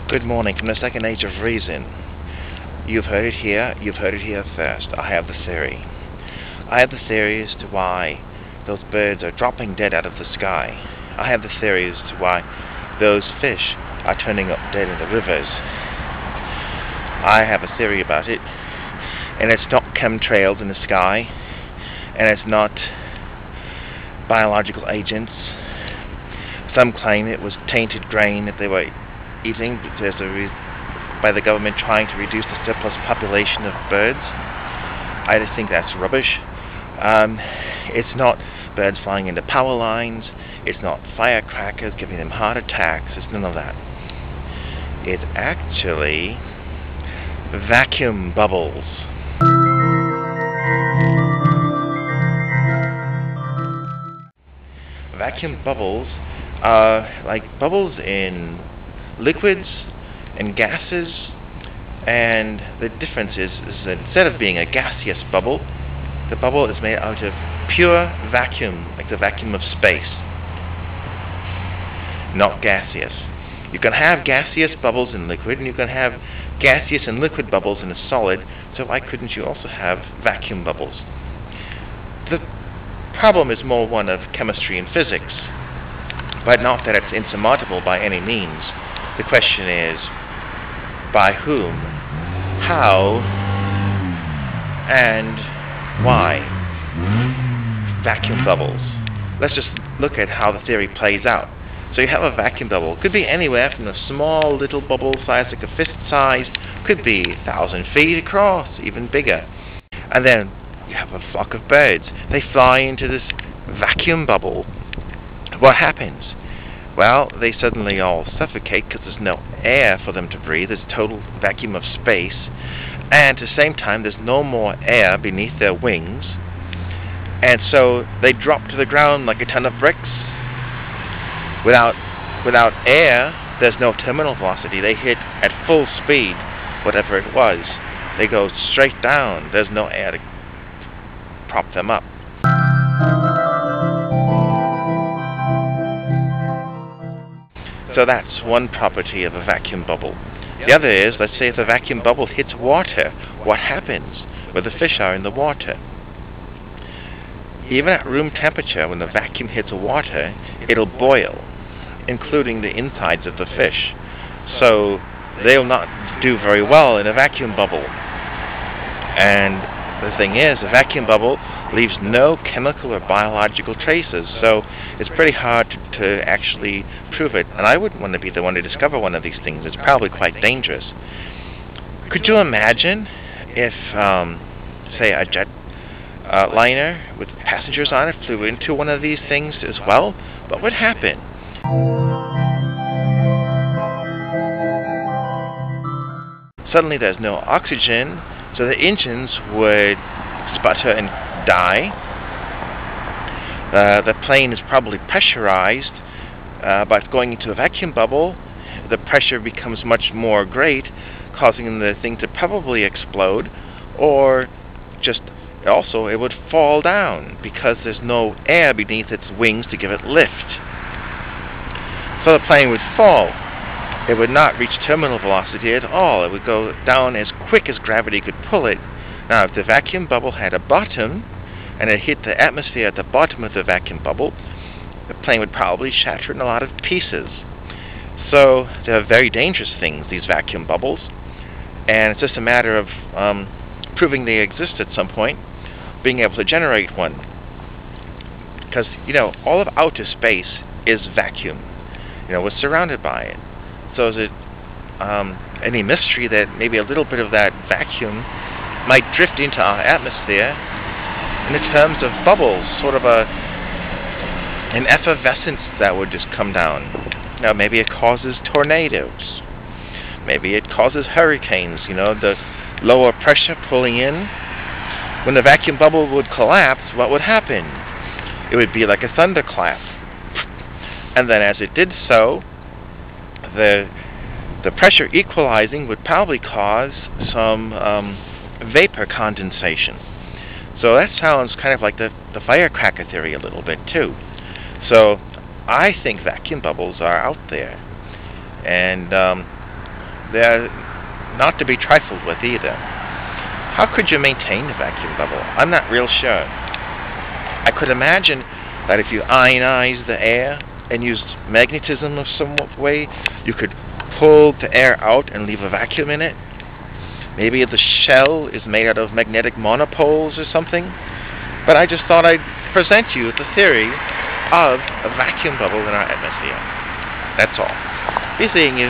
Good morning from the second age of reason. You've heard it here first. I have the theory. I have the theory as to why those birds are dropping dead out of the sky. I have the theory as to why those fish are turning up dead in the rivers. I have a theory about it, and it's not chemtrails in the sky, and it's not biological agents. Some claim it was tainted grain that they were eating by the government trying to reduce the surplus population of birds. I just think that's rubbish. It's not birds flying into power lines. It's not firecrackers giving them heart attacks. It's none of that. It's actually vacuum bubbles. Vacuum bubbles are like bubbles in liquids and gases, and the difference is that instead of being a gaseous bubble, the bubble is made out of pure vacuum, like the vacuum of space, not gaseous. You can have gaseous bubbles in liquid, and you can have gaseous and liquid bubbles in a solid, so why couldn't you also have vacuum bubbles? The problem is more one of chemistry and physics, but not that it's insurmountable by any means. The question is, by whom, how, and why? Vacuum bubbles. Let's just look at how the theory plays out. So you have a vacuum bubble. It could be anywhere from a small little bubble size, like a fist size, could be 1,000 feet across, even bigger. And then you have a flock of birds. They fly into this vacuum bubble. What happens? Well, they suddenly all suffocate because there's no air for them to breathe. There's total vacuum of space. And at the same time, there's no more air beneath their wings. And so they drop to the ground like a ton of bricks. Without air, there's no terminal velocity. They hit at full speed, whatever it was. They go straight down. There's no air to prop them up. So that's one property of a vacuum bubble. The other is, let's say if a vacuum bubble hits water, what happens where the fish are in the water? Even at room temperature, when the vacuum hits water, it'll boil, including the insides of the fish. So they'll not do very well in a vacuum bubble. And the thing is, a vacuum bubble leaves no chemical or biological traces, so it's pretty hard to actually prove it. And I wouldn't want to be the one to discover one of these things. It's probably quite dangerous. Could you imagine if, say, a jet liner with passengers on it flew into one of these things as well? What would happen? Suddenly there's no oxygen, so the engines would sputter and die. The plane is probably pressurized, but going into a vacuum bubble, the pressure becomes much more great, causing the thing to probably explode, or just also it would fall down because there's no air beneath its wings to give it lift. So the plane would fall. It would not reach terminal velocity at all. It would go down as quick as gravity could pull it. Now, if the vacuum bubble had a bottom, and it hit the atmosphere at the bottom of the vacuum bubble, the plane would probably shatter in a lot of pieces. So they're very dangerous things, these vacuum bubbles, and it's just a matter of proving they exist at some point, being able to generate one. Because, all of outer space is vacuum. We're surrounded by it. So is it any mystery that maybe a little bit of that vacuum might drift into our atmosphere in the terms of bubbles, sort of an effervescence that would just come down. Maybe it causes tornadoes. Maybe it causes hurricanes, the lower pressure pulling in. When the vacuum bubble would collapse, what would happen? It would be like a thunderclap. And then as it did so, the pressure equalizing would probably cause some vapor condensation. So that sounds kind of like the firecracker theory a little bit too. So I think vacuum bubbles are out there, and They're not to be trifled with either. How could you maintain a vacuum bubble? I'm not real sure. I could imagine that if you ionize the air and used magnetism of some way, you could pull the air out and leave a vacuum in it. Maybe the shell is made out of magnetic monopoles or something. But I just thought I'd present you the theory of a vacuum bubble in our atmosphere. That's all. Be seeing you.